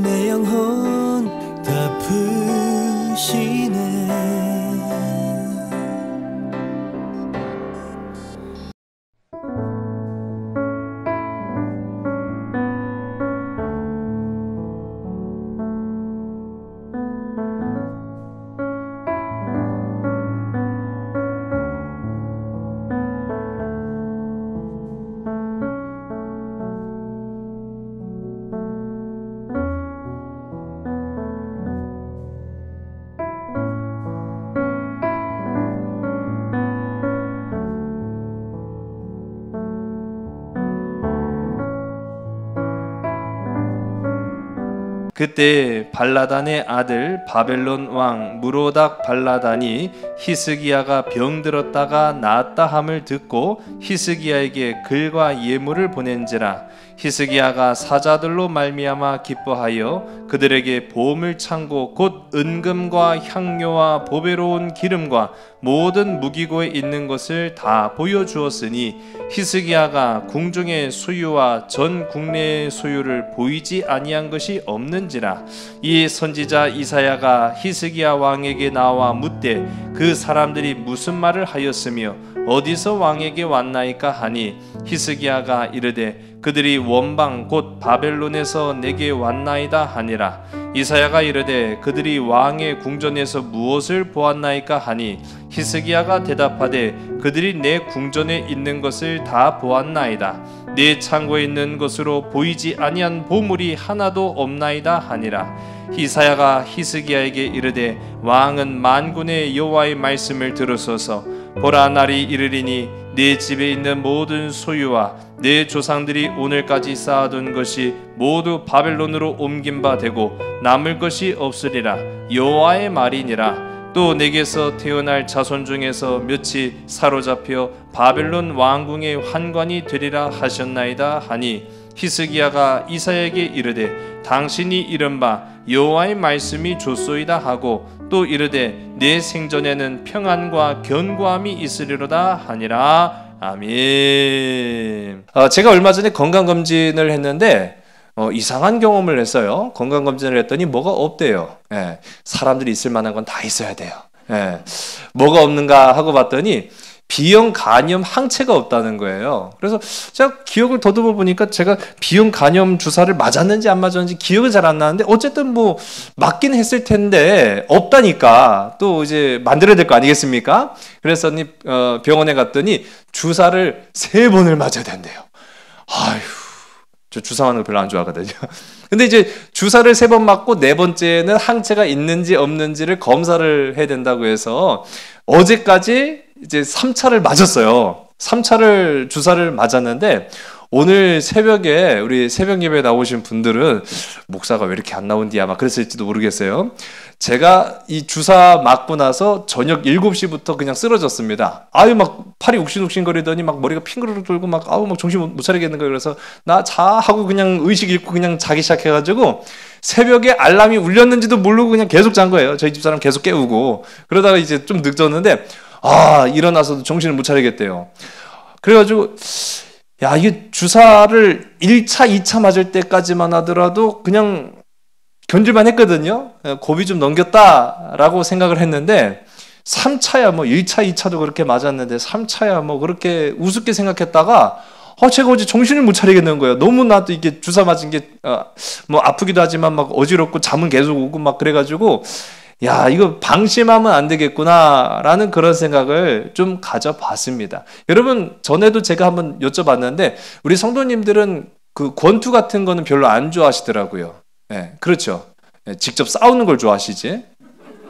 내 영혼 덮으시네. 그때 발라단의 아들 바벨론 왕 무로닥 발라단이 히스기야가 병들었다가 나았다 함을 듣고 히스기야에게 글과 예물을 보낸지라. 히스기야가 사자들로 말미암아 기뻐하여 그들에게 보물 창고 곧 은금과 향료와 보배로운 기름과 모든 무기고에 있는 것을 다 보여주었으니 히스기야가 궁중의 소유와 전 국내의 소유를 보이지 아니한 것이 없는지라. 이 선지자 이사야가 히스기야 왕에게 나와 묻되 그 사람들이 무슨 말을 하였으며 어디서 왕에게 왔나이까 하니 히스기야가 이르되 그들이 원방 곧 바벨론에서 내게 왔나이다 하니라. 이사야가 이르되 그들이 왕의 궁전에서 무엇을 보았나이까 하니 히스기야가 대답하되 그들이 내 궁전에 있는 것을 다 보았나이다. 내 창고에 있는 것으로 보이지 아니한 보물이 하나도 없나이다 하니라. 이사야가 히스기야에게 이르되 왕은 만군의 여호와의 말씀을 들으소서. 보라, 날이 이르리니 내 집에 있는 모든 소유와 내 조상들이 오늘까지 쌓아둔 것이 모두 바벨론으로 옮긴 바 되고 남을 것이 없으리라. 여호와의 말이니라. 또 내게서 태어날 자손 중에서 몇이 사로잡혀 바벨론 왕궁의 환관이 되리라 하셨나이다 하니 히스기야가 이사야에게 이르되 당신이 이른바 여호와의 말씀이 좋소이다 하고 또 이르되 내 생전에는 평안과 견고함이 있으리로다 하니라. 아멘. 제가 얼마 전에 건강검진을 했는데 이상한 경험을 했어요. 건강검진을 했더니 뭐가 없대요. 예, 사람들이 있을 만한 건 다 있어야 돼요. 예, 뭐가 없는가 하고 봤더니 B형 간염 항체가 없다는 거예요. 그래서 제가 기억을 더듬어 보니까 제가 B형 간염 주사를 맞았는지 안 맞았는지 기억은 잘 안 나는데 어쨌든 뭐 맞긴 했을 텐데 없다니까 또 이제 만들어야 될 거 아니겠습니까? 그래서 병원에 갔더니 주사를 3번을 맞아야 된대요. 아휴, 저 주사 맞는 거 별로 안 좋아하거든요. 근데 이제 주사를 3번 맞고 4번째는 항체가 있는지 없는지를 검사를 해야 된다고 해서 어제까지 이제 3차를 맞았어요. 3차를 주사를 맞았는데 오늘 새벽에 우리 새벽 예배에 나오신 분들은 목사가 왜 이렇게 안 나온디 아마 그랬을지도 모르겠어요. 제가 이 주사 맞고 나서 저녁 7시부터 그냥 쓰러졌습니다. 아유 막 팔이 욱신욱신 거리더니 막 머리가 핑그르르 돌고 막 아우 막 정신 못 차리겠는 거예요. 그래서 나 자 하고 그냥 의식 잃고 그냥 자기 시작해가지고 새벽에 알람이 울렸는지도 모르고 그냥 계속 잔 거예요. 저희 집사람 계속 깨우고 그러다가 이제 좀 늦었는데 일어나서도 정신을 못 차리겠대요. 그래가지고 야 이게 주사를 1차 2차 맞을 때까지만 하더라도 그냥 견딜만 했거든요. 고비 좀 넘겼다라고 생각을 했는데 3차야 뭐 1차 2차도 그렇게 맞았는데 3차야 뭐 그렇게 우습게 생각했다가 제가 어제 정신을 못 차리겠는 거예요. 너무 나도 이게 주사 맞은 게 뭐 아프기도 하지만 막 어지럽고 잠은 계속 오고 막 그래가지고 야 이거 방심하면 안 되겠구나 라는 그런 생각을 좀 가져봤습니다. 여러분 전에도 제가 한번 여쭤봤는데 우리 성도님들은 그 권투 같은 거는 별로 안 좋아하시더라고요. 네, 그렇죠. 네, 직접 싸우는 걸 좋아하시지.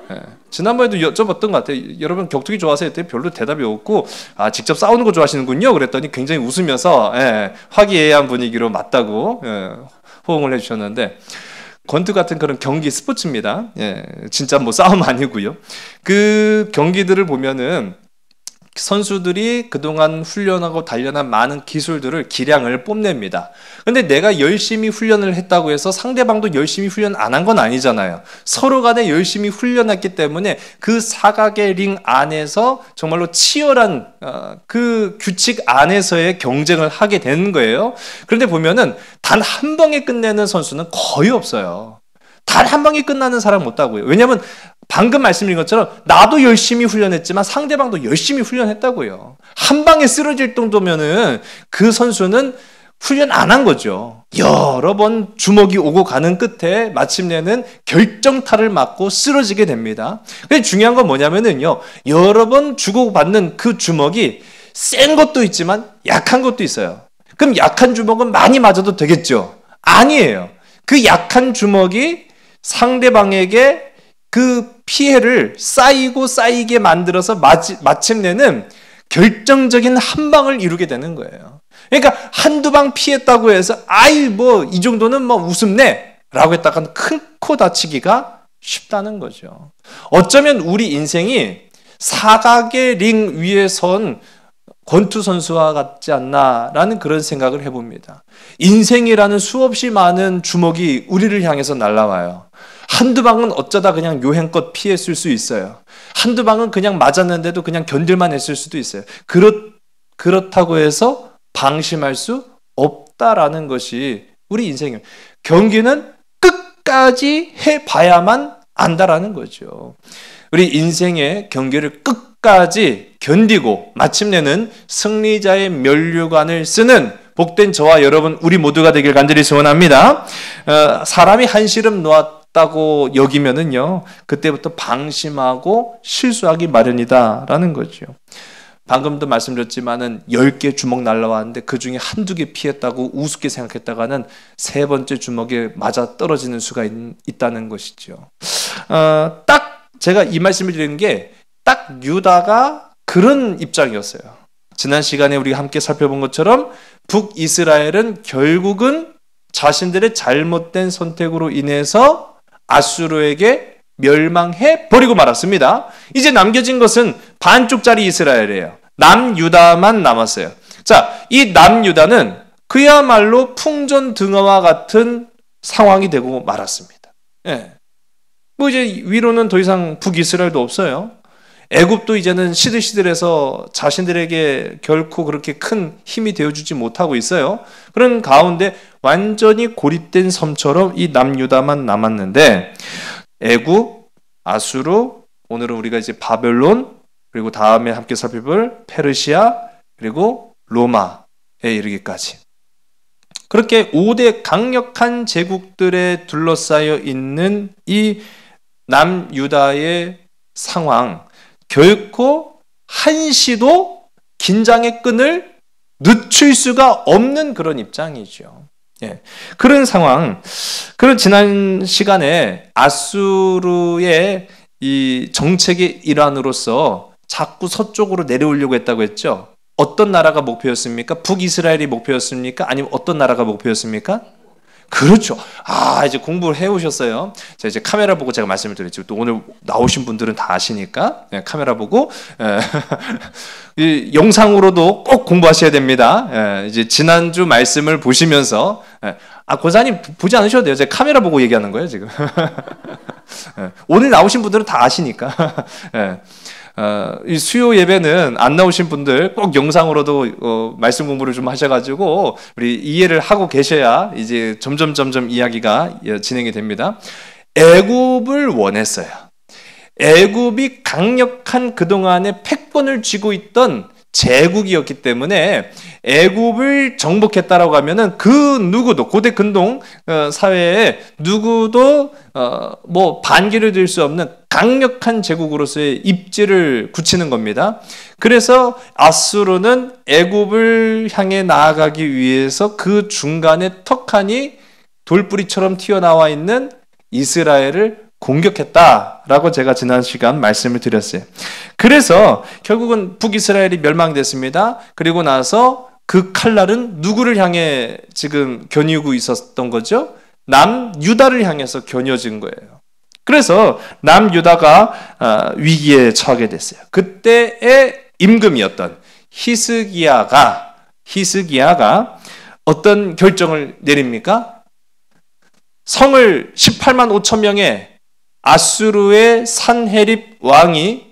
네, 지난번에도 여쭤봤던 것 같아요. 여러분 격투기 좋아하세요? 했더니 별로 대답이 없고 직접 싸우는 거 좋아하시는군요. 그랬더니 굉장히 웃으면서 화기애애한 분위기로 맞다고 호응을 해주셨는데 권투 같은 그런 경기 스포츠입니다. 진짜 뭐 싸움 아니고요. 그 경기들을 보면은 선수들이 그동안 훈련하고 단련한 많은 기술들을 기량을 뽐냅니다. 근데 내가 열심히 훈련을 했다고 해서 상대방도 열심히 훈련 안 한 건 아니잖아요. 서로 간에 열심히 훈련했기 때문에 그 사각의 링 안에서 정말로 치열한 그 규칙 안에서의 경쟁을 하게 되는 거예요. 그런데 보면은 단 한 방에 끝내는 선수는 거의 없어요. 단 한 방에 끝나는 사람 없다고요. 왜냐하면 방금 말씀드린 것처럼 나도 열심히 훈련했지만 상대방도 열심히 훈련했다고요. 한 방에 쓰러질 정도면은 그 선수는 훈련 안 한 거죠. 여러 번 주먹이 오고 가는 끝에 마침내는 결정타를 맞고 쓰러지게 됩니다. 근데 중요한 건 뭐냐면은요, 여러 번 주고받는 그 주먹이 센 것도 있지만 약한 것도 있어요. 그럼 약한 주먹은 많이 맞아도 되겠죠? 아니에요. 그 약한 주먹이 상대방에게 그 피해를 쌓이게 만들어서 마침내는 결정적인 한 방을 이루게 되는 거예요. 그러니까 한두 방 피했다고 해서 이 정도는 우습네 라고 했다가 큰 코 다치기가 쉽다는 거죠. 어쩌면 우리 인생이 사각의 링 위에 선 권투 선수와 같지 않나라는 그런 생각을 해봅니다. 인생이라는 수없이 많은 주먹이 우리를 향해서 날아와요. 한두 방은 어쩌다 그냥 요행껏 피했을 수 있어요. 한두 방은 그냥 맞았는데도 그냥 견딜만 했을 수도 있어요. 그렇다고 해서 방심할 수 없다라는 것이 우리 인생이에요. 경기는 끝까지 해봐야만 안다라는 거죠. 우리 인생의 경기를 끝까지 견디고 마침내는 승리자의 면류관을 쓰는 복된 저와 여러분 우리 모두가 되길 간절히 소원합니다. 사람이 한시름 놓았다고 여기면은요, 그때부터 방심하고 실수하기 마련이다라는 거죠. 방금도 말씀드렸지만은 10개 주먹 날라왔는데 그 중에 한두 개 피했다고 우습게 생각했다가는 세 번째 주먹에 맞아 떨어지는 수가 있다는 것이죠. 딱 제가 이 말씀을 드리는 게 딱 유다가 그런 입장이었어요. 지난 시간에 우리가 함께 살펴본 것처럼 북이스라엘은 결국은 자신들의 잘못된 선택으로 인해서 아수르에게 멸망해 버리고 말았습니다. 이제 남겨진 것은 반쪽짜리 이스라엘이에요. 남유다만 남았어요. 자, 이 남유다는 그야말로 풍전등화와 같은 상황이 되고 말았습니다. 예. 이제 위로는 더 이상 북이스라엘도 없어요. 애굽도 이제는 시들시들해서 자신들에게 결코 그렇게 큰 힘이 되어주지 못하고 있어요. 그런 가운데 완전히 고립된 섬처럼 이 남유다만 남았는데 애굽, 아수르, 오늘은 우리가 이제 바벨론, 그리고 다음에 함께 살펴볼 페르시아, 그리고 로마에 이르기까지 그렇게 5대 강력한 제국들에 둘러싸여 있는 이 남유다의 상황, 결코 한시도 긴장의 끈을 늦출 수가 없는 그런 입장이죠. 예. 그런 상황, 그런 지난 시간에 아수르의 이 정책의 일환으로서 자꾸 서쪽으로 내려오려고 했다고 했죠. 어떤 나라가 목표였습니까? 북이스라엘이 목표였습니까? 아니면 어떤 나라가 목표였습니까? 그렇죠. 이제 공부를 해오셨어요. 자, 이제 카메라 보고 제가 말씀을 드렸죠. 또 오늘 나오신 분들은 다 아시니까 카메라 보고 이 영상으로도 꼭 공부하셔야 됩니다. 이제 지난주 말씀을 보시면서 권사님 보지 않으셔도 돼요. 제가 카메라 보고 얘기하는 거예요 지금. 오늘 나오신 분들은 다 아시니까. 이 수요 예배는 안 나오신 분들 꼭 영상으로도 말씀 공부를 좀 하셔가지고 우리 이해를 하고 계셔야 이제 점점 이야기가 진행이 됩니다. 애굽을 원했어요. 애굽이 강력한 그동안의 패권을 쥐고 있던 제국이었기 때문에 애굽을 정복했다라고 하면은 그 누구도 고대 근동 사회에 누구도 반기를 들 수 없는 강력한 제국으로서의 입지를 굳히는 겁니다. 그래서 아수르는 애굽을 향해 나아가기 위해서 그 중간에 턱하니 돌뿌리처럼 튀어나와 있는 이스라엘을 공격했다라고 제가 지난 시간 말씀을 드렸어요. 그래서 결국은 북이스라엘이 멸망됐습니다. 그리고 나서 그 칼날은 누구를 향해 지금 겨누고 있었던 거죠? 남유다를 향해서 겨누어진 거예요. 그래서 남유다가 위기에 처하게 됐어요. 그때의 임금이었던 히스기야가 어떤 결정을 내립니까? 성을 18만 5천 명의 아수르의 산헤립 왕이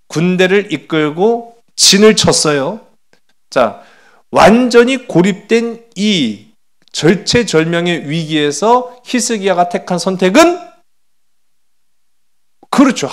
군대를 이끌고 진을 쳤어요. 자, 완전히 고립된 이 절체절명의 위기에서 히스기야가 택한 선택은 그렇죠.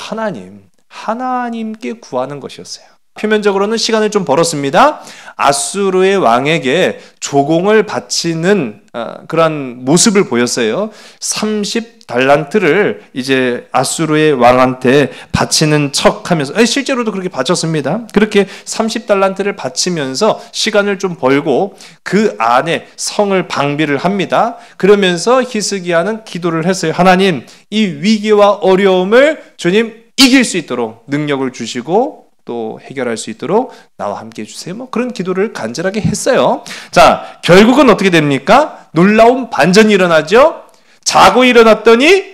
하나님께 구하는 것이었어요. 표면적으로는 시간을 좀 벌었습니다. 아수르의 왕에게 조공을 바치는 그런 모습을 보였어요. 30달란트를 이제 아수르의 왕한테 바치는 척하면서 실제로도 그렇게 바쳤습니다. 그렇게 30달란트를 바치면서 시간을 좀 벌고 그 안에 성을 방비를 합니다. 그러면서 히스기야는 기도를 했어요. 하나님, 이 위기와 어려움을 주님 이길 수 있도록 능력을 주시고 또 해결할 수 있도록 나와 함께 해주세요. 뭐 그런 기도를 간절하게 했어요. 자, 결국은 어떻게 됩니까? 놀라운 반전이 일어나죠. 자고 일어났더니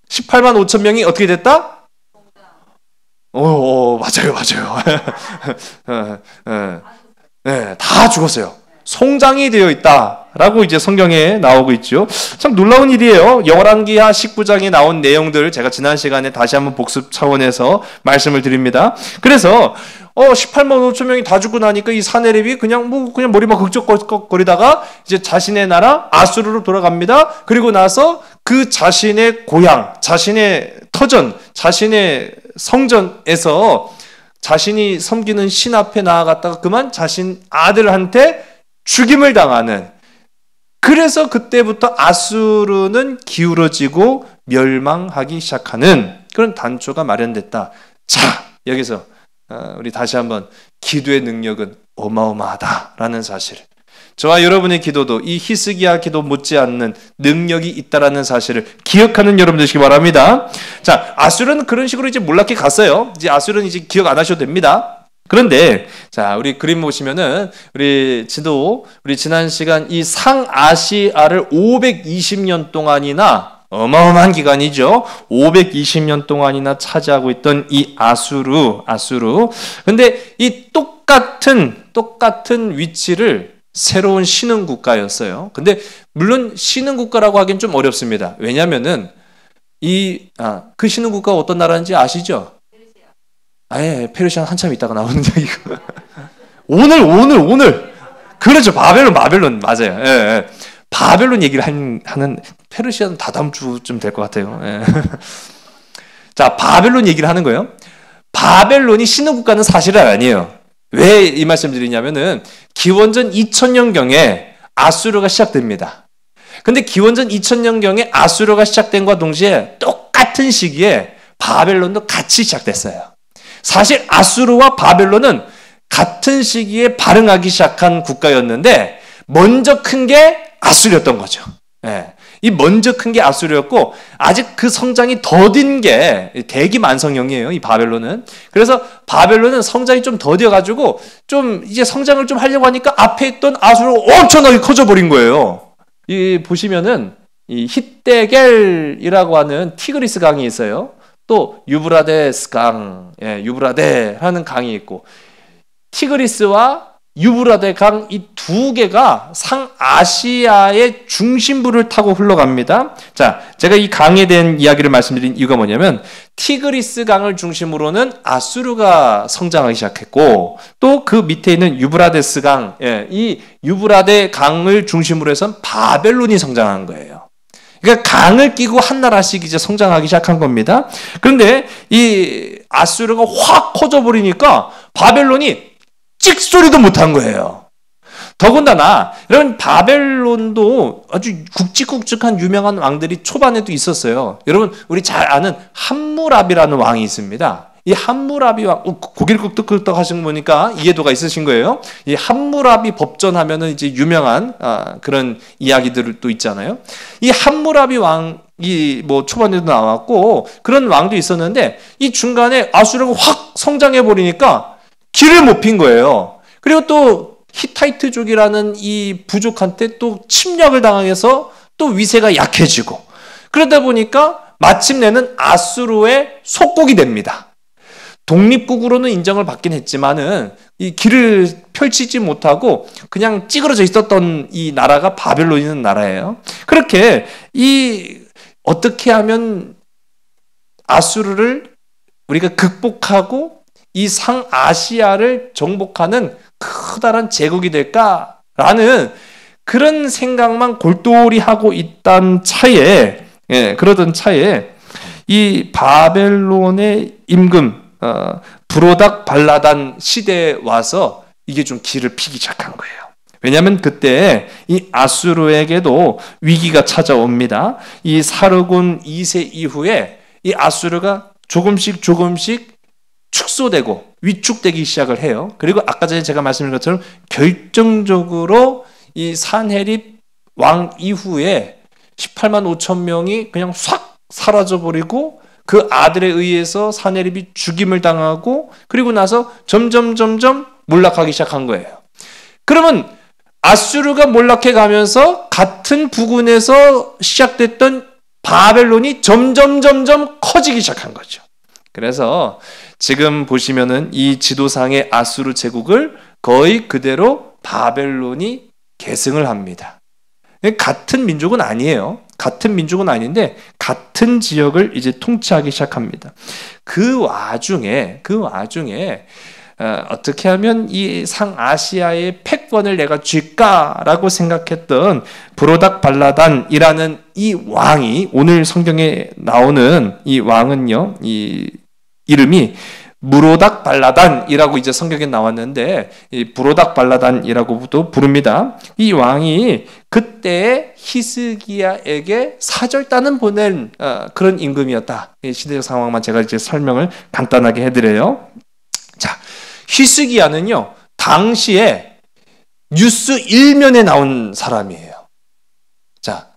18만 5천 명이 어떻게 됐다? 맞아요. 네, 다 죽었어요. 송장이 되어 있다라고 이제 성경에 나오고 있죠. 참 놀라운 일이에요. 열왕기하 19장에 나온 내용들 제가 지난 시간에 다시 한번 복습 차원에서 말씀을 드립니다. 그래서 18만 5천 명이 다 죽고 나니까 이 사내립이 그냥 머리만 극적거리다가 이제 자신의 나라 아수르로 돌아갑니다. 그리고 나서 그 자신의 고향, 자신의 터전, 자신의 성전에서 자신이 섬기는 신 앞에 나아갔다가 그만 자신 아들한테 죽임을 당하는, 그래서 그때부터 아수르는 기울어지고 멸망하기 시작하는 그런 단초가 마련됐다. 자, 여기서 우리 다시 한번 기도의 능력은 어마어마하다라는 사실, 저와 여러분의 기도도 이 히스기야 기도 못지않는 능력이 있다라는 사실을 기억하는 여러분 되시기 바랍니다. 자, 아수르는 그런 식으로 이제 몰락해 갔어요. 이제 아수르는 이제 기억 안 하셔도 됩니다. 그런데 자, 우리 그림 보시면은 우리 지난 시간 이 상아시아를 520년 동안이나, 어마어마한 기간이죠. 520년 동안이나 차지하고 있던 이 아수르. 근데 이 똑같은 위치를 새로운 신흥국가였어요. 근데 물론 신흥국가라고 하기엔 좀 어렵습니다. 왜냐면은 그 신흥국가가 어떤 나라인지 아시죠? 페르시아는 한참 있다가 나오는 얘기고. 오늘. 그렇죠. 바벨론. 맞아요. 예. 바벨론 얘기를 하는, 페르시아는 다다음 주쯤 될 것 같아요. 예. 자, 바벨론 얘기를 하는 거예요. 바벨론이 신흥국가는 사실은 아니에요. 왜 이 말씀 드리냐면은, 기원전 2000년경에 아수르가 시작됩니다. 근데 기원전 2000년경에 아수르가 시작된과 동시에 똑같은 시기에 바벨론도 같이 시작됐어요. 사실 아수르와 바벨론은 같은 시기에 발흥하기 시작한 국가였는데 먼저 큰 게 아수르였던 거죠. 예. 이 먼저 큰 게 아수르였고 아직 그 성장이 더딘 게 대기만성형이에요. 이 바벨론은. 그래서 바벨론은 성장이 좀 더뎌가지고 좀 이제 성장을 좀 하려고 하니까 앞에 있던 아수르가 엄청나게 커져버린 거예요. 이 보시면은 이 히데겔이라고 하는 티그리스 강이 있어요. 또 유브라데스 강, 유브라데 하는 강이 있고, 티그리스와 유브라데 강 이 두 개가 상아시아의 중심부를 타고 흘러갑니다. 자, 제가 이 강에 대한 이야기를 말씀드린 이유가 뭐냐면, 티그리스 강을 중심으로는 아수르가 성장하기 시작했고, 또 그 밑에 있는 유브라데스 강, 이 유브라데 강을 중심으로 해서 바벨론이 성장한 거예요. 그러니까 강을 끼고 한 나라씩 이제 성장하기 시작한 겁니다. 그런데 이 아수르가 확 커져버리니까 바벨론이 찍소리도 못한 거예요. 더군다나 여러분, 바벨론도 아주 굵직굵직한 유명한 왕들이 초반에도 있었어요. 여러분, 우리 잘 아는 함무라비라는 왕이 있습니다. 이 함무라비 왕, 고개를 끄덕끄덕 하시는 거 보니까 이해도가 있으신 거예요. 이 함무라비 법전 하면은 이제 유명한 그런 이야기들도 있잖아요. 이 함무라비 왕이 뭐 초반에도 나왔고 그런 왕도 있었는데, 이 중간에 아수르가 확 성장해 버리니까 길을 못 핀 거예요. 그리고 또 히타이트족이라는 이 부족한테 또 침략을 당해서 또 위세가 약해지고, 그러다 보니까 마침내는 아수르의 속국이 됩니다. 독립국으로는 인정을 받긴 했지만은 이 길을 펼치지 못하고 그냥 찌그러져 있었던 이 나라가 바벨론이라는 나라예요. 그렇게 어떻게 하면 아수르를 우리가 극복하고 이 상아시아를 정복하는 커다란 제국이 될까라는 그런 생각만 골똘히 하고 있던 차에, 그러던 차에 이 바벨론의 임금 브로닥 발라단 시대에 와서 이게 좀 길을 피기 시작한 거예요. 왜냐하면 그때 이 아수르에게도 위기가 찾아옵니다. 이 사르곤 2세 이후에 이 아수르가 조금씩 축소되고 위축되기 시작을 해요. 그리고 아까 전에 제가 말씀드린 것처럼 결정적으로 이 산헤립 왕 이후에 18만 5천 명이 그냥 싹 사라져버리고 그 아들에 의해서 산헤립이 죽임을 당하고 그리고 나서 점점 몰락하기 시작한 거예요. 그러면 아수르가 몰락해 가면서 같은 부근에서 시작됐던 바벨론이 점점 커지기 시작한 거죠. 그래서 지금 보시면은 이 지도상의 아수르 제국을 거의 그대로 바벨론이 계승을 합니다. 같은 민족은 아니에요. 같은 민족은 아닌데 같은 지역을 이제 통치하기 시작합니다. 그 와중에 어떻게 하면 이 상아시아의 패권을 내가 쥘까라고 생각했던 브로닥 발라단이라는 이 왕이, 오늘 성경에 나오는 이 왕은요, 이 이름이 무로닥 발라단이라고 이제 성경에 나왔는데 이 브로닥 발라단이라고도 부릅니다. 이 왕이 그때 히스기야에게 사절단을 보낸 그런 임금이었다. 이 시대적 상황만 제가 이제 설명을 간단하게 해드려요. 자, 히스기야는요 당시에 뉴스 1면에 나온 사람이에요. 자,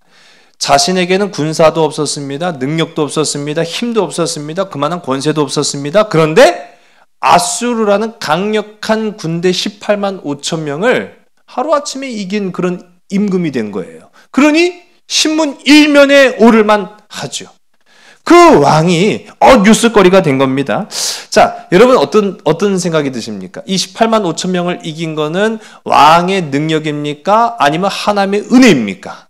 자신에게는 군사도 없었습니다. 능력도 없었습니다. 힘도 없었습니다. 그만한 권세도 없었습니다. 그런데 아수르라는 강력한 군대 18만 5천 명을 하루아침에 이긴 그런 임금이 된 거예요. 그러니 신문 1면에 오를만 하죠. 그 왕이 뉴스거리가 된 겁니다. 자, 여러분 어떤 생각이 드십니까? 이 18만 5천 명을 이긴 거는 왕의 능력입니까? 아니면 하나님의 은혜입니까?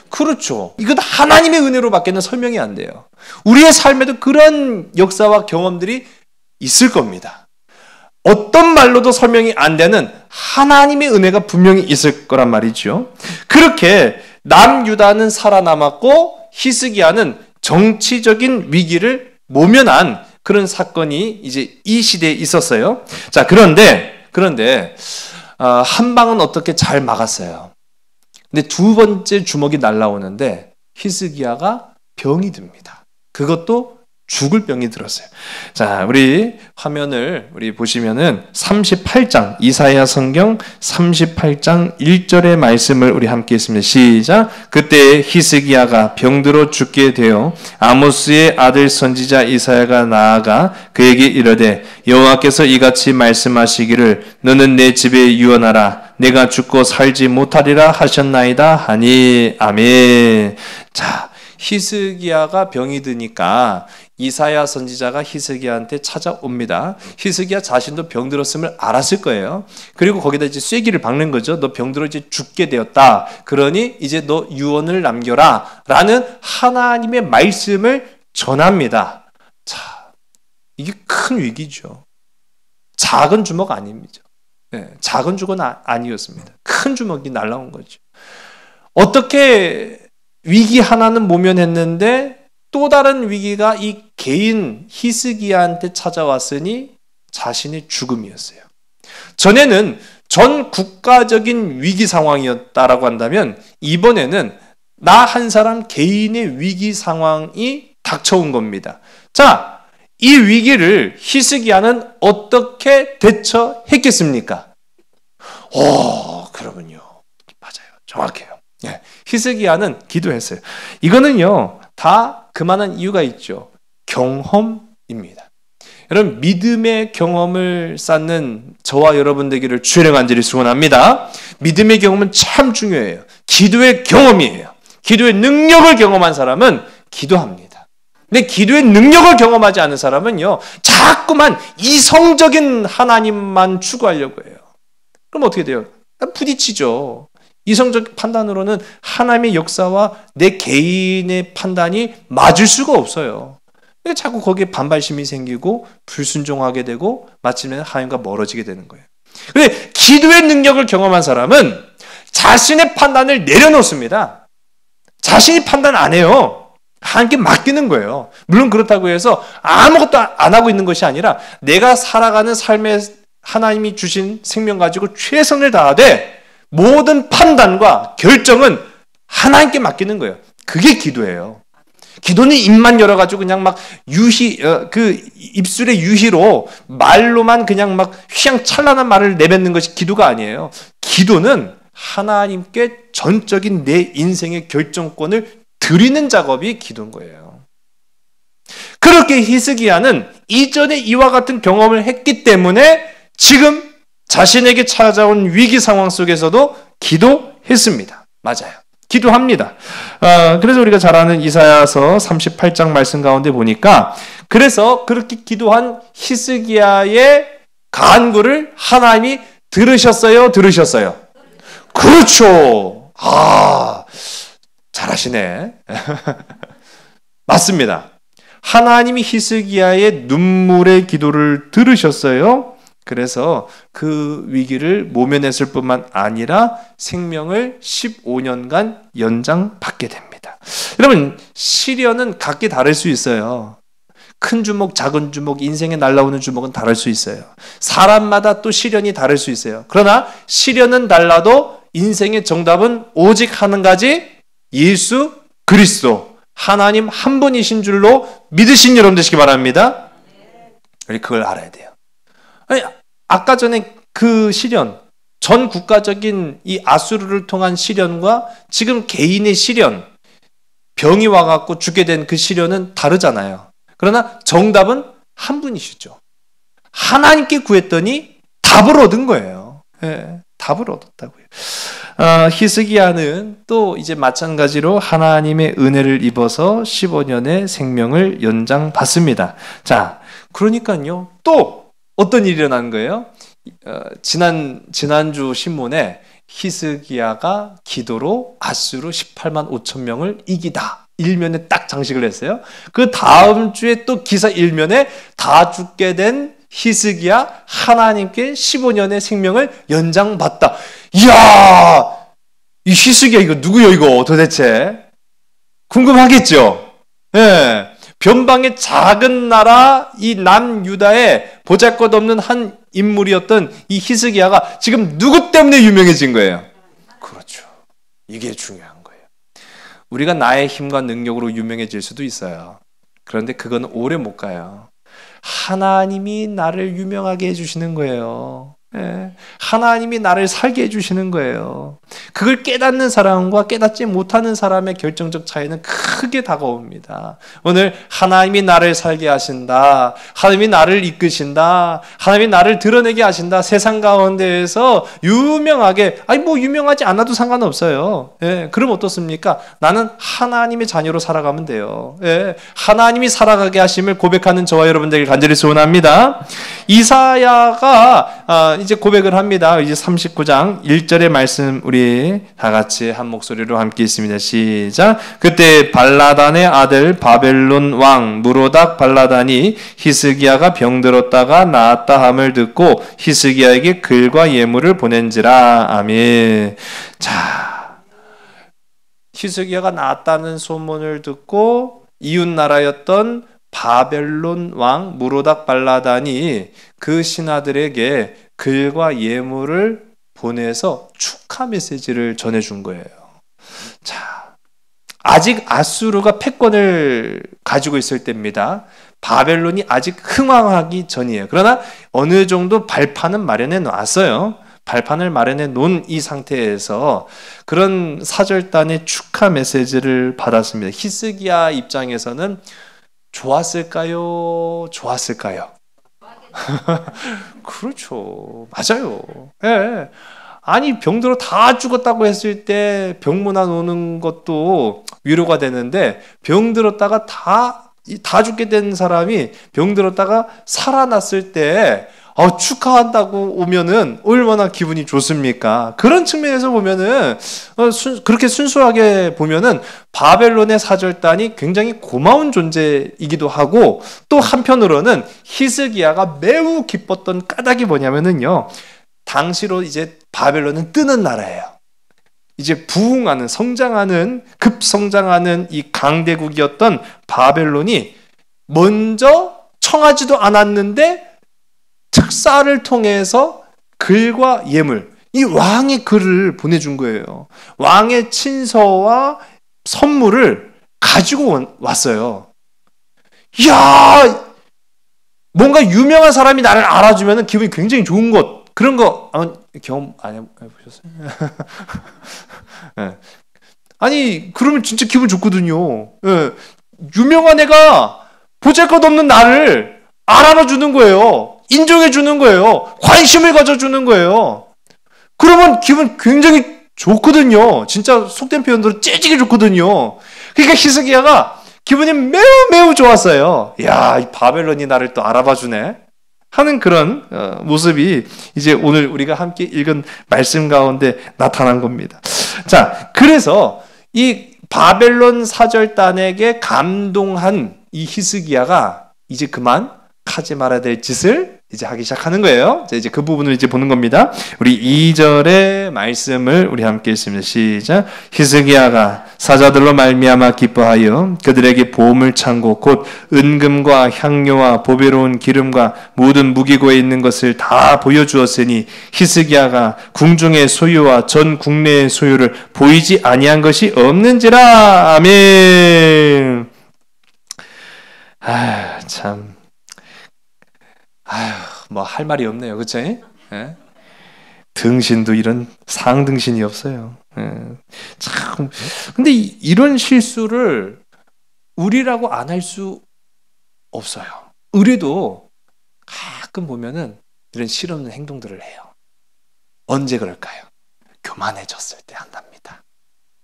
그렇죠. 이건 하나님의 은혜로밖에는 설명이 안 돼요. 우리의 삶에도 그런 역사와 경험들이 있을 겁니다. 어떤 말로도 설명이 안 되는 하나님의 은혜가 분명히 있을 거란 말이죠. 그렇게 남유다는 살아남았고 히스기야는 정치적인 위기를 모면한 그런 사건이 이제 이 시대에 있었어요. 자, 그런데 한방은 어떻게 잘 막았어요. 근데 두 번째 주먹이 날라오는데 히스기야가 병이 듭니다. 그것도 죽을 병이 들었어요. 자, 우리 화면을 보시면은 38장, 이사야 성경 38장 1절의 말씀을 우리 함께 읽습니다. 시작. 그때 히스기야가 병들어 죽게 되어 아모스의 아들 선지자 이사야가 나아가 그에게 이르되 여호와께서 이같이 말씀하시기를 너는 내 집에 유언하라 내가 죽고 살지 못하리라 하셨나이다 하니. 아멘. 자, 히스기야가 병이 드니까 이사야 선지자가 히스기야한테 찾아옵니다. 히스기야 자신도 병들었음을 알았을 거예요. 그리고 거기다 이제 쐐기를 박는 거죠. 너 병들어 이제 죽게 되었다. 그러니 이제 너 유언을 남겨라. 라는 하나님의 말씀을 전합니다. 자, 이게 큰 위기죠. 작은 주먹 아닙니다. 네, 작은 주먹은 아니었습니다. 큰 주먹이 날라온 거죠. 어떻게 위기 하나는 모면했는데 또 다른 위기가 이 개인 히스기야한테 찾아왔으니 자신의 죽음이었어요. 전에는 전 국가적인 위기 상황이었다라고 한다면 이번에는 나 한 사람 개인의 위기 상황이 닥쳐온 겁니다. 자, 이 위기를 히스기야는 어떻게 대처했겠습니까? 그러면요. 맞아요. 정확해요. 예, 히스기야는 기도했어요. 이거는요, 다 그만한 이유가 있죠. 경험입니다. 여러분, 믿음의 경험을 쌓는 저와 여러분 되기를 주의 이름으로 간절히 축원합니다. 믿음의 경험은 참 중요해요. 기도의 경험이에요. 기도의 능력을 경험한 사람은 기도합니다. 근데 기도의 능력을 경험하지 않은 사람은요, 자꾸만 이성적인 하나님만 추구하려고 해요. 그럼 어떻게 돼요? 부딪히죠. 이성적 판단으로는 하나님의 역사와 내 개인의 판단이 맞을 수가 없어요. 자꾸 거기에 반발심이 생기고 불순종하게 되고 마침내 하나님과 멀어지게 되는 거예요. 근데 기도의 능력을 경험한 사람은 자신의 판단을 내려놓습니다. 자신이 판단 안 해요. 하나님께 맡기는 거예요. 물론 그렇다고 해서 아무것도 안 하고 있는 것이 아니라 내가 살아가는 삶에 하나님이 주신 생명 가지고 최선을 다하되 모든 판단과 결정은 하나님께 맡기는 거예요. 그게 기도예요. 기도는 입만 열어가지고 그냥 막 그 입술의 유희로 말로만 그냥 막 휘황찬란한 말을 내뱉는 것이 기도가 아니에요. 기도는 하나님께 전적인 내 인생의 결정권을 드리는 작업이 기도인 거예요. 그렇게 히스기야는 이전에 이와 같은 경험을 했기 때문에 지금 자신에게 찾아온 위기 상황 속에서도 기도했습니다. 맞아요. 기도합니다. 그래서 우리가 잘 아는 이사야서 38장 말씀 가운데 보니까 그래서 그렇게 기도한 히스기야의 간구를 하나님이 들으셨어요? 들으셨어요? 그렇죠. 잘하시네. 맞습니다. 하나님이 히스기야의 눈물의 기도를 들으셨어요. 그래서 그 위기를 모면했을 뿐만 아니라 생명을 15년간 연장받게 됩니다. 여러분, 시련은 각기 다를 수 있어요. 큰 주먹, 작은 주먹, 인생에 날라오는 주먹은 다를 수 있어요. 사람마다 또 시련이 다를 수 있어요. 그러나 시련은 달라도 인생의 정답은 오직 한 가지, 예수 그리스도, 하나님 한 분이신 줄로 믿으신 여러분 되시기 바랍니다. 우리 그걸 알아야 돼요. 아니, 아까 전에 그 시련, 전 국가적인 이 아수르를 통한 시련과 지금 개인의 시련, 병이 와갖고 죽게 된 그 시련은 다르잖아요. 그러나 정답은 한 분이시죠. 하나님께 구했더니 답을 얻은 거예요. 네, 답을 얻었다고요. 히스기야는 또 이제 마찬가지로 하나님의 은혜를 입어서 15년의 생명을 연장받습니다. 자, 그러니까요, 또 어떤 일이 일어난 거예요? 지난주 신문에 히스기야가 기도로 아수르 18만 5천 명을 이기다. 일면에 딱 장식을 했어요. 그 다음 주에 또 기사 일면에 다 죽게 된 히스기야 하나님께 15년의 생명을 연장받다. 이야, 이 히스기야 이거 누구요 이거 도대체? 궁금하겠죠? 예. 네. 변방의 작은 나라 이 남유다의 보잘것없는 한 인물이었던 이 히스기야가 지금 누구 때문에 유명해진 거예요? 그렇죠. 이게 중요한 거예요. 우리가 나의 힘과 능력으로 유명해질 수도 있어요. 그런데 그건 오래 못 가요. 하나님이 나를 유명하게 해주시는 거예요. 예. 하나님이 나를 살게 해주시는 거예요. 그걸 깨닫는 사람과 깨닫지 못하는 사람의 결정적 차이는 크게 다가옵니다. 오늘 하나님이 나를 살게 하신다. 하나님이 나를 이끄신다. 하나님이 나를 드러내게 하신다. 세상 가운데에서 유명하게, 유명하지 않아도 상관없어요. 예. 그럼 어떻습니까? 나는 하나님의 자녀로 살아가면 돼요. 예. 하나님이 살아가게 하심을 고백하는 저와 여러분들에게 간절히 소원합니다. 이사야가 이제 고백을 합니다. 이제 39장 1절의 말씀 우리 다 같이 한 목소리로 함께 있습니다. 시작. 그때 발라단의 아들 바벨론 왕 무로닥 발라단이 히스기야가 병들었다가 나았다 함을 듣고 히스기야에게 글과 예물을 보낸지라. 아멘. 자, 히스기야가 나았다는 소문을 듣고 이웃 나라였던 바벨론 왕 무로닥 발라단이 그 신하들에게 글과 예물을 보내서 축하 메시지를 전해준 거예요. 자, 아직 아수르가 패권을 가지고 있을 때입니다. 바벨론이 아직 흥왕하기 전이에요. 그러나 어느 정도 발판은 마련해 놨어요. 발판을 마련해 놓은 이 상태에서 그런 사절단의 축하 메시지를 받았습니다. 히스기야 입장에서는 좋았을까요? 좋았을까요? 그렇죠. 맞아요. 예. 아니, 병들어 다 죽었다고 했을 때 병문안 오는 것도 위로가 되는데 병들었다가 다 죽게 된 사람이 병들었다가 살아났을 때 축하한다고 오면은 얼마나 기분이 좋습니까? 그런 측면에서 보면은 그렇게 순수하게 보면은 바벨론의 사절단이 굉장히 고마운 존재이기도 하고 또 한편으로는 히스기야가 매우 기뻤던 까닭이 뭐냐면은요. 당시로 이제 바벨론은 뜨는 나라예요. 이제 부흥하는, 성장하는, 급성장하는 이 강대국이었던 바벨론이 먼저 청하지도 않았는데 특사를 통해서 글과 예물, 이 왕의 글을 보내준 거예요. 왕의 친서와 선물을 가지고 왔어요. 이야, 뭔가 유명한 사람이 나를 알아주면 기분이 굉장히 좋은 것, 그런 거 경험 안 해보셨어요? 네. 아니, 그러면 진짜 기분 좋거든요. 네. 유명한 애가 보잘것없는 나를 알아주는 거예요. 인정해주는 거예요. 관심을 가져주는 거예요. 그러면 기분 굉장히 좋거든요. 진짜 속된 표현으로 째지게 좋거든요. 그러니까 히스기야가 기분이 매우 매우 좋았어요. 야, 이 바벨론이 나를 또 알아봐 주네 하는 그런 모습이 이제 오늘 우리가 함께 읽은 말씀 가운데 나타난 겁니다. 자, 그래서 이 바벨론 사절단에게 감동한 이 히스기야가 이제 그만 하지 말아야 될 짓을 이제 하기 시작하는 거예요. 자, 이제 그 부분을 이제 보는 겁니다. 우리 2절의 말씀을 우리 함께 읽습니다. 시작. 히스기야가 사자들로 말미암아 기뻐하여 그들에게 보물 창고 곧 은금과 향료와 보배로운 기름과 모든 무기고에 있는 것을 다 보여주었으니 히스기야가 궁중의 소유와 전 국내의 소유를 보이지 아니한 것이 없는지라. 아멘. 참. 뭐 할 말이 없네요. 그쵸? 예? 등신도 이런 상등신이 없어요. 예. 참. 근데 이런 실수를 우리라고 안 할 수 없어요. 우리도 가끔 보면은 이런 실없는 행동들을 해요. 언제 그럴까요? 교만해졌을 때 한답니다.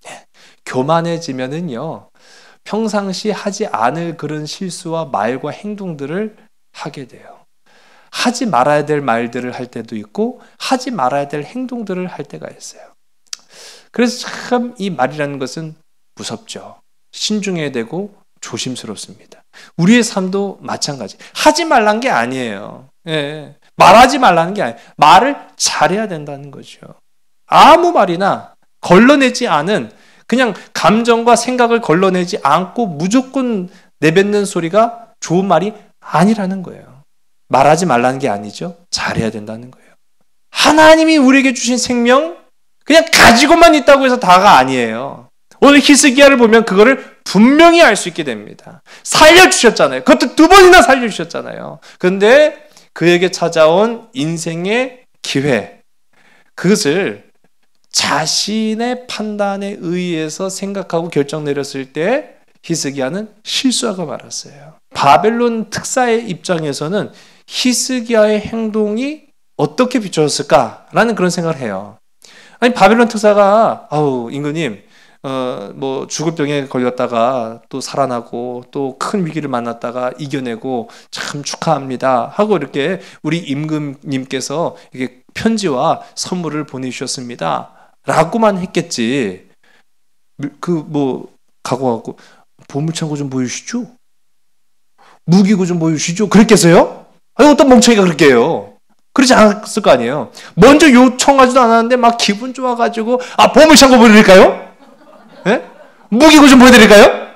예. 교만해지면은요, 평상시 하지 않을 그런 실수와 말과 행동들을 하게 돼요. 하지 말아야 될 말들을 할 때도 있고 하지 말아야 될 행동들을 할 때가 있어요. 그래서 참 이 말이라는 것은 무섭죠. 신중해야 되고 조심스럽습니다. 우리의 삶도 마찬가지. 하지 말라는 게 아니에요. 예. 말하지 말라는 게 아니에요. 말을 잘해야 된다는 거죠. 아무 말이나 걸러내지 않은, 그냥 감정과 생각을 걸러내지 않고 무조건 내뱉는 소리가 좋은 말이 아니라는 거예요. 말하지 말라는 게 아니죠. 잘해야 된다는 거예요. 하나님이 우리에게 주신 생명, 그냥 가지고만 있다고 해서 다가 아니에요. 오늘 히스기야를 보면 그거를 분명히 알 수 있게 됩니다. 살려주셨잖아요. 그것도 2번이나 살려주셨잖아요. 그런데 그에게 찾아온 인생의 기회, 그것을 자신의 판단에 의해서 생각하고 결정 내렸을 때 히스기야는 실수하고 말았어요. 바벨론 특사의 입장에서는 히스기야의 행동이 어떻게 비춰졌을까라는 그런 생각을 해요. 아니, 바벨론 특사가 임금님 뭐 죽을 병에 걸렸다가 또 살아나고 또 큰 위기를 만났다가 이겨내고 참 축하합니다 하고 이렇게 우리 임금님께서 이게 편지와 선물을 보내주셨습니다 라고만 했겠지. 가고 보물창고 좀 보여주시죠, 무기고 좀 보여주시죠, 그랬겠어요? 아니, 어떤 멍청이가 그렇게 해요? 그러지 않았을 거 아니에요. 먼저 요청하지도 않았는데 막 기분 좋아가지고 보물창고 보여드릴까요? 예? 무기고 좀 보여드릴까요?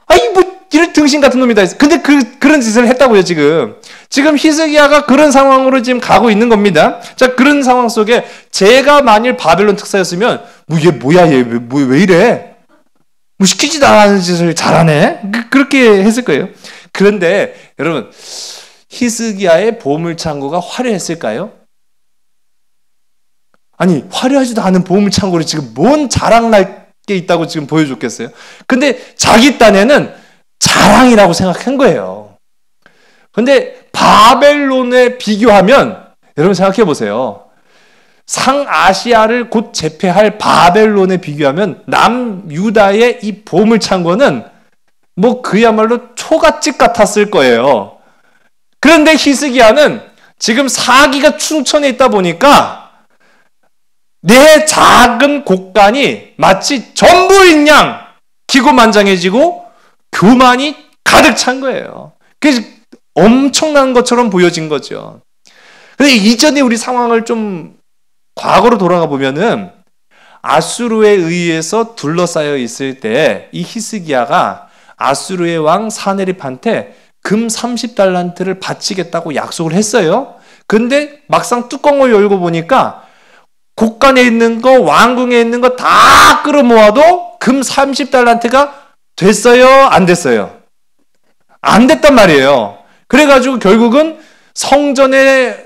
아이, 뭐 이런 등신 같은 놈이 다 있어. 근데 그런 짓을 했다고요. 지금 히스기야가 그런 상황으로 지금 가고 있는 겁니다. 자, 그런 상황 속에 제가 만일 바벨론 특사였으면 얘 뭐야, 얘 왜 이래? 뭐 시키지도 않은 짓을 잘하네? 그렇게 했을 거예요. 그런데 여러분, 히스기야의 보물창고가 화려했을까요? 아니, 화려하지도 않은 보물창고를 지금 뭔 자랑날 게 있다고 지금 보여줬겠어요? 근데 자기 딴에는 자랑이라고 생각한 거예요. 근데 바벨론에 비교하면 여러분 생각해 보세요. 상아시아를 곧 제패할 바벨론에 비교하면 남유다의 이 보물창고는 뭐 그야말로 초가집 같았을 거예요. 그런데 히스기야는 지금 사기가 충천해 있다 보니까 내 작은 곳간이 마치 전부인 양 기고만장해지고 교만이 가득 찬 거예요. 그래서 엄청난 것처럼 보여진 거죠. 근데 이전에 우리 상황을 좀 과거로 돌아가 보면은 아수르에 의해서 둘러싸여 있을 때 이 히스기야가 아수르의 왕 사네립한테 금 30달란트를 바치겠다고 약속을 했어요. 근데 막상 뚜껑을 열고 보니까 곳간에 있는 거, 왕궁에 있는 거 다 끌어모아도 금 30달란트가 됐어요? 안 됐어요? 안 됐단 말이에요. 그래가지고 결국은 성전에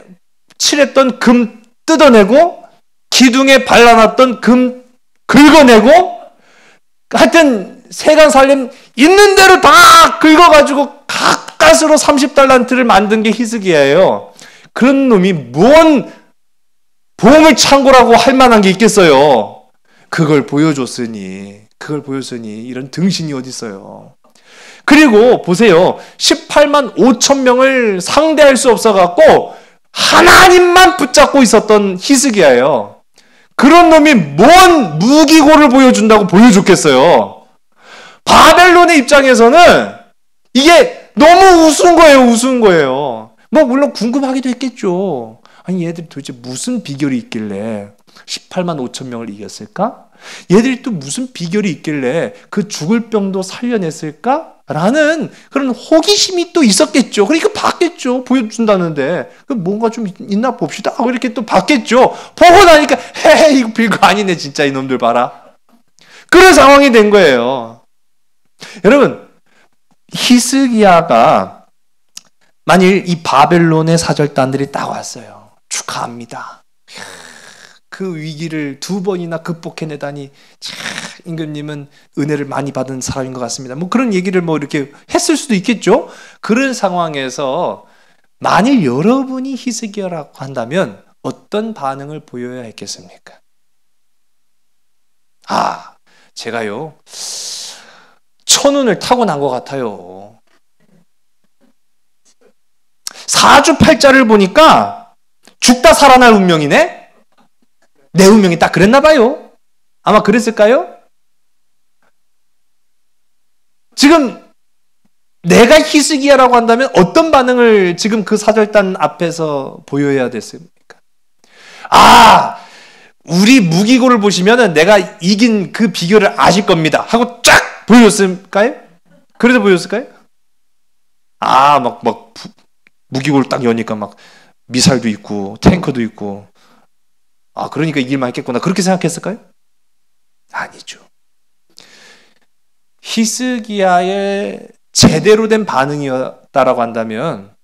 칠했던 금 뜯어내고 기둥에 발라놨던 금 긁어내고 하여튼 세간살림 있는 대로 다 긁어가지고 가까스로 30달란트를 만든 게 히스기야예요. 그런 놈이 뭔 보물 창고라고 할 만한 게 있겠어요. 그걸 보여줬으니 이런 등신이 어디 있어요. 그리고 보세요. 18만 5천 명을 상대할 수 없어갖고 하나님만 붙잡고 있었던 히스기야예요. 그런 놈이 뭔 무기고를 보여준다고 보여줬겠어요. 바벨론의 입장에서는 이게 너무 우스운 거예요. 뭐 물론 궁금하기도 했겠죠. 아니 얘들이 도대체 무슨 비결이 있길래 18만 5천 명을 이겼을까? 얘들이 또 무슨 비결이 있길래 그 죽을 병도 살려냈을까? 라는 그런 호기심이 또 있었겠죠. 그러니까 봤겠죠. 보여준다는데 뭔가 좀 있나 봅시다. 이렇게 또 봤겠죠. 보고 나니까 헤헤 이거 별거 아니네 진짜 이놈들 봐라. 그런 상황이 된 거예요. 여러분 히스기야가 만일 이 바벨론의 사절단들이 딱 왔어요. 축하합니다. 그 위기를 2번이나 극복해내다니 참 임금님은 은혜를 많이 받은 사람인 것 같습니다. 뭐 그런 얘기를 뭐 이렇게 했을 수도 있겠죠. 그런 상황에서 만일 여러분이 히스기야라고 한다면 어떤 반응을 보여야 했겠습니까? 제가요 천운을 타고난 것 같아요. 사주팔자를 보니까 죽다 살아날 운명이네? 내 운명이 딱 그랬나 봐요. 아마 그랬을까요? 지금 내가 히스기야라고 한다면 어떤 반응을 지금 그 사절단 앞에서 보여야 됐습니까? 우리 무기고를 보시면 내가 이긴 그 비결을 아실 겁니다 하고 쫙 보여줬을까요? 그래서 보여줬을까요? 무기고를 딱 여니까 막 미사일도 있고 탱커도 있고 그러니까 이길만 했겠구나 그렇게 생각했을까요? 아니죠. 히스기야의 제대로 된 반응이었다라고 한다면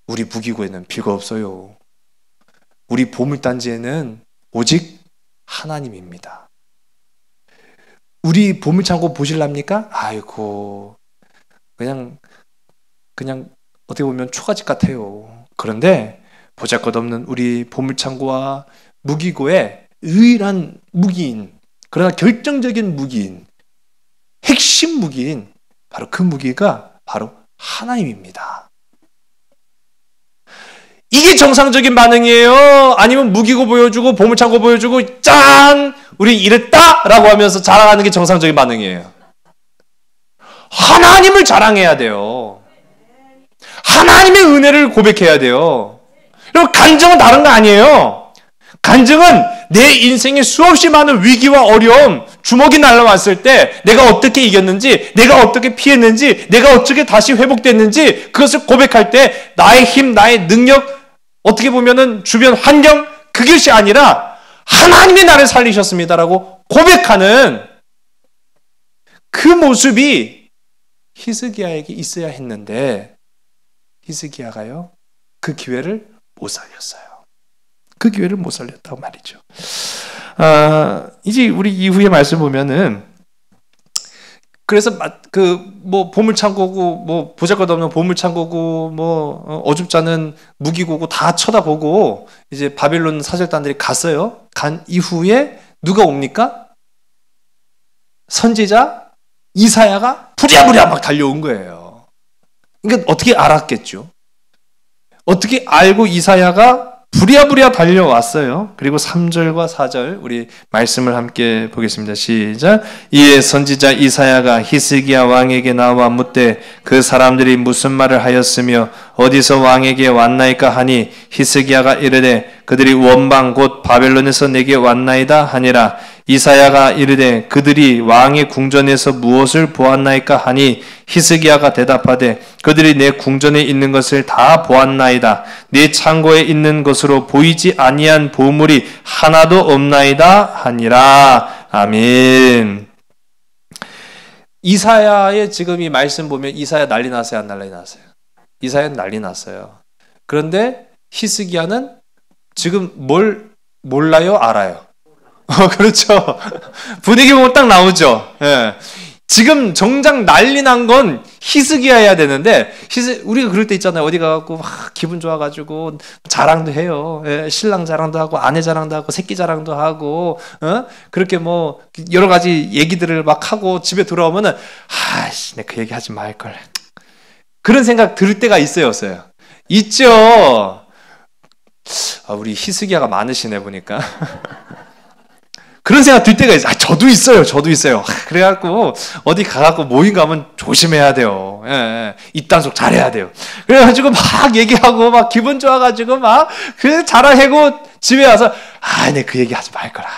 우리 무기고에는 필요 없어요. 우리 보물단지에는 오직 하나님입니다. 우리 보물창고 보실랍니까? 아이고 그냥 어떻게 보면 초가집 같아요. 그런데 보잘것없는 우리 보물창고와 무기고의 유일한 무기인, 그러나 결정적인 무기인, 핵심 무기인 바로 그 무기가 바로 하나님입니다. 이게 정상적인 반응이에요? 아니면 무기고 보여주고 보물창고 보여주고 짠! 우리 이랬다! 라고 하면서 자랑하는 게 정상적인 반응이에요. 하나님을 자랑해야 돼요. 하나님의 은혜를 고백해야 돼요. 그리고 간증은 다른 거 아니에요. 간증은 내 인생에 수없이 많은 위기와 어려움, 주먹이 날라왔을 때 내가 어떻게 이겼는지, 내가 어떻게 피했는지, 내가 어떻게 다시 회복됐는지 그것을 고백할 때 나의 힘, 나의 능력, 어떻게 보면은 주변 환경, 그것이 아니라 하나님이 나를 살리셨습니다라고 고백하는 그 모습이 히스기야에게 있어야 했는데 히스기야가요 그 기회를 못 살렸어요. 그 기회를 못 살렸다고 말이죠. 이제 우리 이후의 말씀 보면은 그래서 뭐 보물창고고 뭐 보잘것없는 보물창고고 뭐 어줍잖은 무기고고 다 쳐다보고 이제 바벨론 사절단들이 갔어요. 간 이후에 누가 옵니까? 선지자 이사야가 부랴부랴 막 달려온 거예요. 그러니까 어떻게 알았겠죠? 어떻게 알고 이사야가 부랴부랴 달려왔어요. 그리고 3절과 4절 우리 말씀을 함께 보겠습니다. 시작. 이에 선지자 이사야가 히스기야 왕에게 나와 묻되 그 사람들이 무슨 말을 하였으며 어디서 왕에게 왔나이까 하니 히스기야가 이르되 그들이 원방 곧 바벨론에서 내게 왔나이다 하니라. 이사야가 이르되 그들이 왕의 궁전에서 무엇을 보았나이까 하니 히스기야가 대답하되 그들이 내 궁전에 있는 것을 다 보았나이다. 내 창고에 있는 것으로 보이지 아니한 보물이 하나도 없나이다 하니라. 아멘. 이사야의 지금 이 말씀 보면 이사야 난리 났어요, 안 난리 났어요? 이사야는 난리 났어요. 그런데 히스기야는 지금 뭘 몰라요, 알아요? 그렇죠. 분위기 보면 딱 나오죠. 예. 지금 정작 난리 난 건 히스기야여야 되는데, 우리가 그럴 때 있잖아요. 어디 가갖고 막 기분 좋아가지고 자랑도 해요. 예. 신랑 자랑도 하고, 아내 자랑도 하고, 새끼 자랑도 하고, 그렇게 뭐 여러 가지 얘기들을 막 하고 집에 돌아오면은, 아씨, 내가 그 얘기 하지 말걸. 그런 생각 들 때가 있어요, 없어요? 있죠. 우리 히스기야가 많으시네 보니까. 그런 생각 들 때가 있어요. 저도 있어요. 그래갖고 어디 가갖고 모임 가면 조심해야 돼요. 예. 입단속 잘해야 돼요. 그래가지고 막 얘기하고 막 기분 좋아가지고 막 그 자랑하고 집에 와서 내 그 얘기 하지 말거라.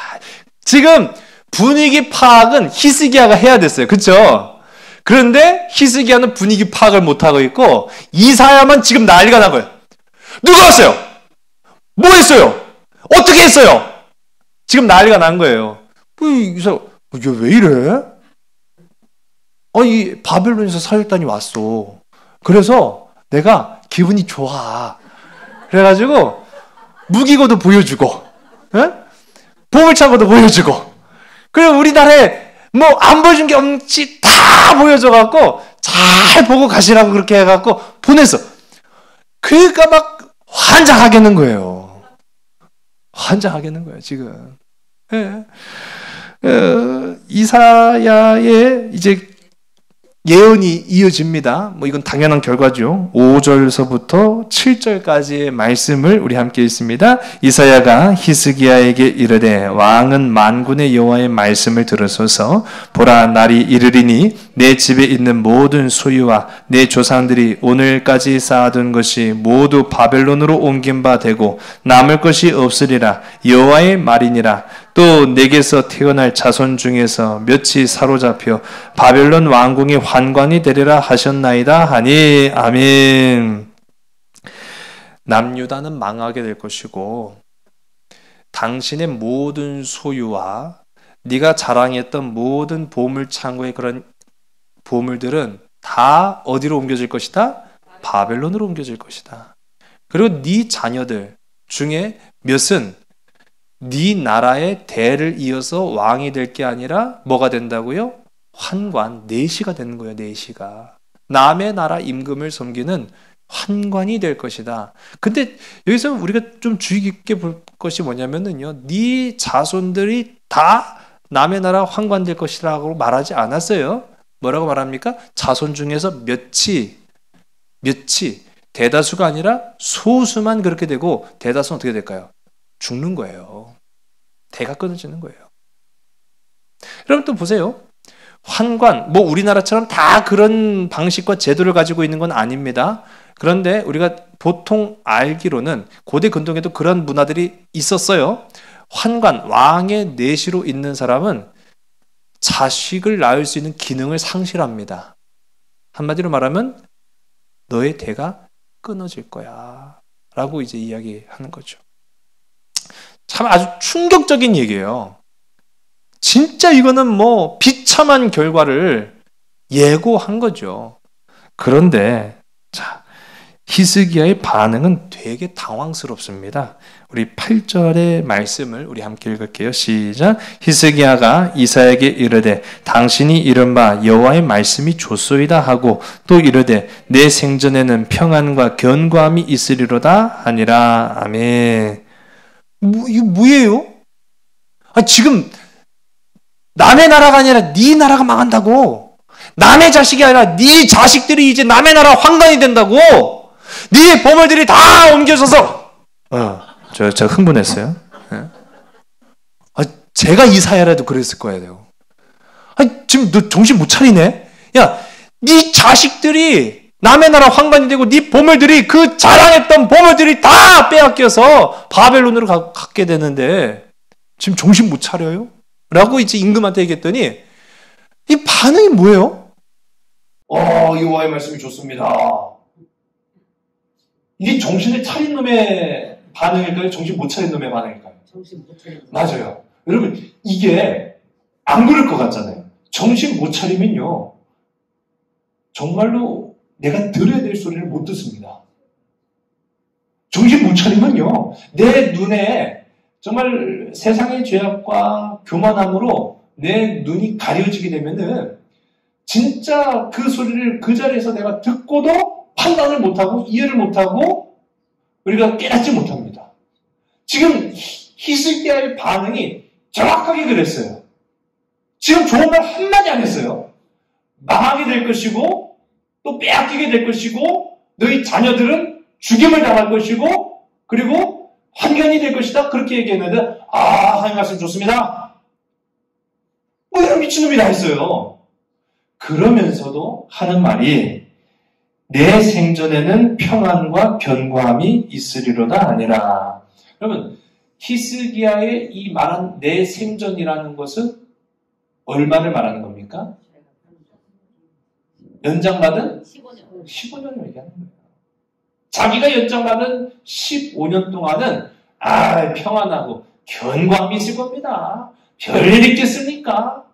지금 분위기 파악은 히스기야가 해야 됐어요. 그렇죠? 그런데 히스기야는 분위기 파악을 못하고 있고 이사야만 지금 난리가 난 거예요. 누가 왔어요? 뭐 했어요? 어떻게 했어요? 지금 난리가 난 거예요. 이사야, 왜 이래? 이 바벨론에서 사절단이 왔어. 그래서 내가 기분이 좋아. 그래가지고 무기고도 보여주고, 보물창고도 보여주고, 그리고 우리나라에 뭐 안 보여준 게 없지 다 보여줘갖고 잘 보고 가시라고 그렇게 해갖고 보냈어. 그러니까 막 환장하겠는 거예요. 지금. 예. 이사야의 이제 예언이 이어집니다. 뭐 이건 당연한 결과죠. 5절서부터 7절까지의 말씀을 우리 함께 읽습니다. 이사야가 히스기야에게 이르되 왕은 만군의 여호와의 말씀을 들으소서. 보라, 날이 이르리니 내 집에 있는 모든 소유와 내 조상들이 오늘까지 쌓아둔 것이 모두 바벨론으로 옮긴 바 되고 남을 것이 없으리라. 여호와의 말이니라. 또 내게서 태어날 자손 중에서 몇이 사로잡혀 바벨론 왕궁의 환관이 되리라 하셨나이다 하니. 아멘. 남유다는 망하게 될 것이고 당신의 모든 소유와 네가 자랑했던 모든 보물창고의 그런 보물들은 다 어디로 옮겨질 것이다? 바벨론으로 옮겨질 것이다. 그리고 네 자녀들 중에 몇은 네 나라의 대를 이어서 왕이 될 게 아니라 뭐가 된다고요? 환관, 내시가 되는 거예요. 내시가. 남의 나라 임금을 섬기는 환관이 될 것이다. 근데 여기서 우리가 좀 주의 깊게 볼 것이 뭐냐면은요, 네 자손들이 다 남의 나라 환관 될 것이라고 말하지 않았어요. 뭐라고 말합니까? 자손 중에서 몇이 대다수가 아니라 소수만 그렇게 되고 대다수는 어떻게 될까요? 죽는 거예요. 대가 끊어지는 거예요. 여러분 또 보세요. 환관, 뭐 우리나라처럼 다 그런 방식과 제도를 가지고 있는 건 아닙니다. 그런데 우리가 보통 알기로는 고대 근동에도 그런 문화들이 있었어요. 환관, 왕의 내시로 있는 사람은 자식을 낳을 수 있는 기능을 상실합니다. 한마디로 말하면 너의 대가 끊어질 거야 라고 이제 이야기하는 거죠. 참 아주 충격적인 얘기예요. 진짜 이거는 뭐 비참한 결과를 예고한 거죠. 그런데 자, 히스기야의 반응은 되게 당황스럽습니다. 우리 8절의 말씀을 우리 함께 읽을게요. 시작. 히스기야가 이사야에게 이르되 당신이 이른바 여호와의 말씀이 좋소이다 하고 또 이르되 내 생전에는 평안과 견고함이 있으리로다 하니라. 아멘. 이거 뭐예요? 지금 남의 나라가 아니라 네 나라가 망한다고. 남의 자식이 아니라 네 자식들이 이제 남의 나라 황관이 된다고. 네 보물들이 다 옮겨져서. 저 흥분했어요. 제가 이사야라도 그랬을 거예요. 지금 너 정신 못 차리네. 야, 네 자식들이 남의 나라 황관이 되고 네 보물들이, 그 자랑했던 보물들이 다 빼앗겨서 바벨론으로 갖게 되는데 지금 정신 못 차려요? 라고 이제 임금한테 얘기했더니 이 반응이 뭐예요? 여호와의 말씀이 좋습니다. 이게 정신을 차린 놈의 반응일까요? 정신 못 차린 놈의 반응일까요? 정신 못 차린 맞아요. 여러분, 이게 안 그럴 것 같잖아요. 정신 못 차리면요, 정말로 내가 들어야 될 소리를 못 듣습니다. 정신 못 차리면요, 내 눈에 정말 세상의 죄악과 교만함으로 내 눈이 가려지게 되면은 진짜 그 소리를 그 자리에서 내가 듣고도 판단을 못하고 이해를 못하고 우리가 깨닫지 못합니다. 지금 히스기야의 반응이 정확하게 그랬어요. 지금 좋은 말 한마디 안 했어요. 망하게 될 것이고 또 빼앗기게 될 것이고 너희 자녀들은 죽임을 당할 것이고 그리고 환경이 될 것이다. 그렇게 얘기했는데 하나님 말씀 좋습니다. 뭐 이런 미친놈이 다 했어요. 그러면서도 하는 말이 내 생전에는 평안과 견고함이 있으리로다 아니라. 여러분, 히스기야의 이 말한 내 생전이라는 것은 얼마를 말하는 겁니까? 연장받은 15년을 얘기하는 거예요. 자기가 연장받은 15년 동안은 평안하고 견고함이 있을 겁니다. 별일 있겠습니까?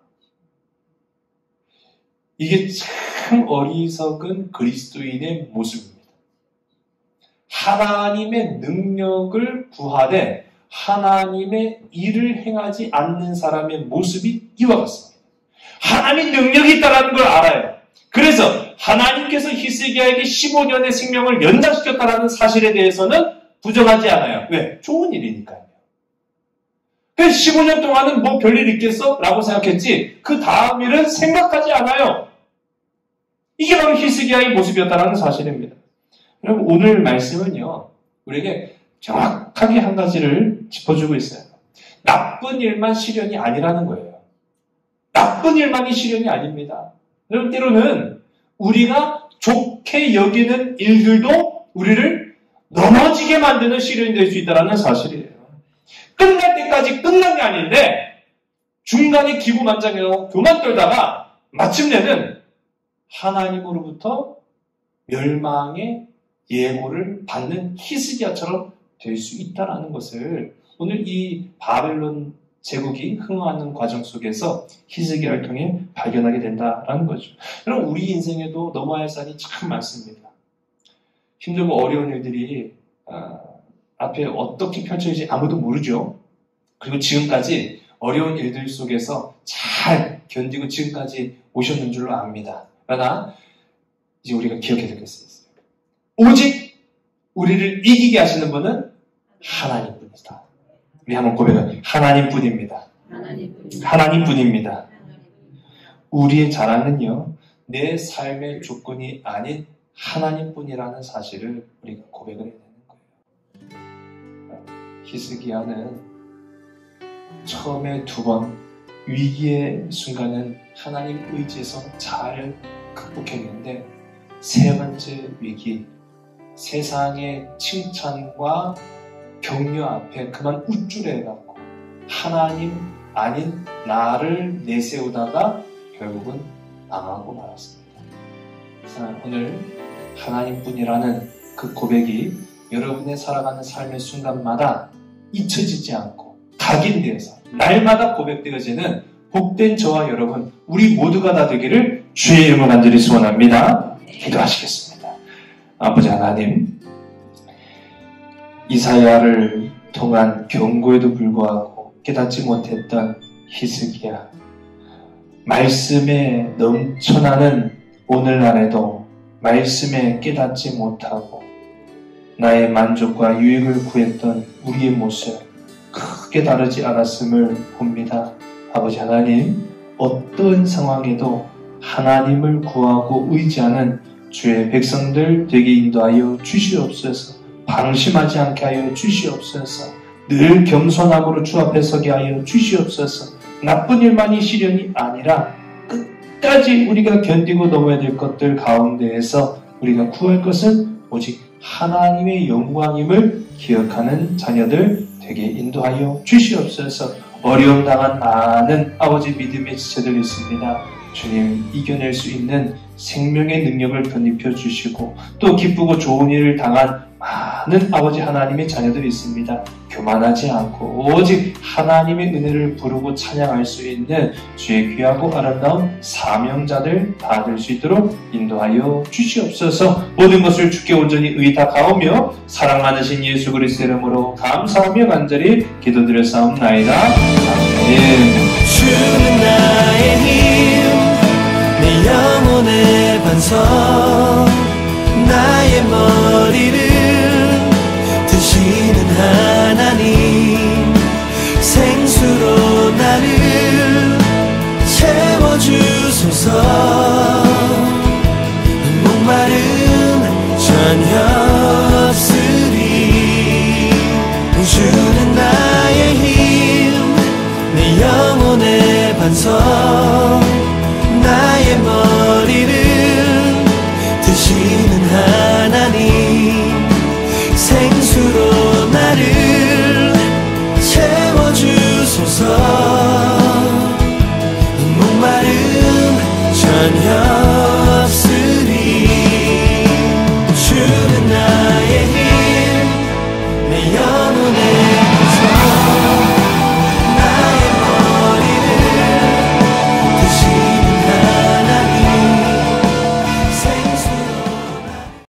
이게 참 어리석은 그리스도인의 모습입니다. 하나님의 능력을 구하되 하나님의 일을 행하지 않는 사람의 모습이 이와 같습니다. 하나님의 능력이 있다는 걸 알아요. 그래서 하나님께서 히스기야에게 15년의 생명을 연장시켰다는 사실에 대해서는 부정하지 않아요. 왜? 좋은 일이니까요. 그래서 15년 동안은 뭐 별일 있겠어? 라고 생각했지 그 다음 일은 생각하지 않아요. 이게 바로 히스기야의 모습이었다는 사실입니다. 여러분, 오늘 말씀은요, 우리에게 정확하게 한 가지를 짚어주고 있어요. 나쁜 일만 시련이 아니라는 거예요. 나쁜 일만이 시련이 아닙니다. 여러분, 때로는 우리가 좋게 여기는 일들도 우리를 넘어지게 만드는 시련이 될 수 있다는 사실이에요. 끝날 때까지 끝난 게 아닌데 중간에 기구만장해서 교만 떨다가 마침내는 하나님으로부터 멸망의 예고를 받는 히스기야처럼 될 수 있다는 것을 오늘 이 바벨론 제국이 흥하는 과정 속에서 히스기야를 통해 발견하게 된다는 거죠. 여러분, 우리 인생에도 넘어야 할 산이 참 많습니다. 힘들고 어려운 일들이 앞에 어떻게 펼쳐질지 아무도 모르죠. 그리고 지금까지 어려운 일들 속에서 잘 견디고 지금까지 오셨는 줄로 압니다. 그러나 이제 우리가 기억해야 될 것이 있어요. 오직 우리를 이기게 하시는 분은 하나님뿐이다. 우리 한번 고백해요. 하나님뿐입니다. 하나님뿐입니다. 우리의 자랑은요, 내 삶의 조건이 아닌 하나님뿐이라는 사실을 우리가 고백을 해야 되는 거예요. 히스기야는 처음에 2번 위기의 순간은 하나님 의지에서 잘 극복했는데 3번째 위기, 세상의 칭찬과 격려 앞에 그만 우쭐해갖고 하나님 아닌 나를 내세우다가 결국은 망하고 말았습니다. 오늘 하나님뿐이라는 그 고백이 여러분의 살아가는 삶의 순간마다 잊혀지지 않고 각인되어서 날마다 고백되어지는 복된 저와 여러분, 우리 모두가 다 되기를 주의 이름으로 간절히 소원합니다. 기도하시겠습니다. 아버지 하나님, 이사야를 통한 경고에도 불구하고 깨닫지 못했던 히스기야, 말씀에 넘쳐나는 오늘날에도 말씀에 깨닫지 못하고 나의 만족과 유익을 구했던 우리의 모습 크게 다르지 않았음을 봅니다. 아버지 하나님, 어떤 상황에도 하나님을 구하고 의지하는 주의 백성들 되게 인도하여 주시옵소서. 방심하지 않게 하여 주시옵소서. 늘 겸손함으로 주 앞에 서게 하여 주시옵소서. 나쁜 일만이 시련이 아니라 끝까지 우리가 견디고 넘어야 될 것들 가운데에서 우리가 구할 것은 오직 하나님의 영광임을 기억하는 자녀들 되게 인도하여 주시옵소서. 어려움 당한 많은 아버지 믿음의 지체들 있습니다. 주님, 이겨낼 수 있는 생명의 능력을 덧입혀 주시고 또 기쁘고 좋은 일을 당한 많은 아버지 하나님의 자녀들이 있습니다. 교만하지 않고 오직 하나님의 은혜를 부르고 찬양할 수 있는 주의 귀하고 아름다운 사명자들 다 될 수 있도록 인도하여 주시옵소서. 모든 것을 주께 온전히 의탁하오며 사랑 많으신 예수 그리스도의 이름으로 감사하며 간절히 기도드렸사옵나이다. 아멘. 주는 나의 힘, 내 영혼의 반석, 나의 머리를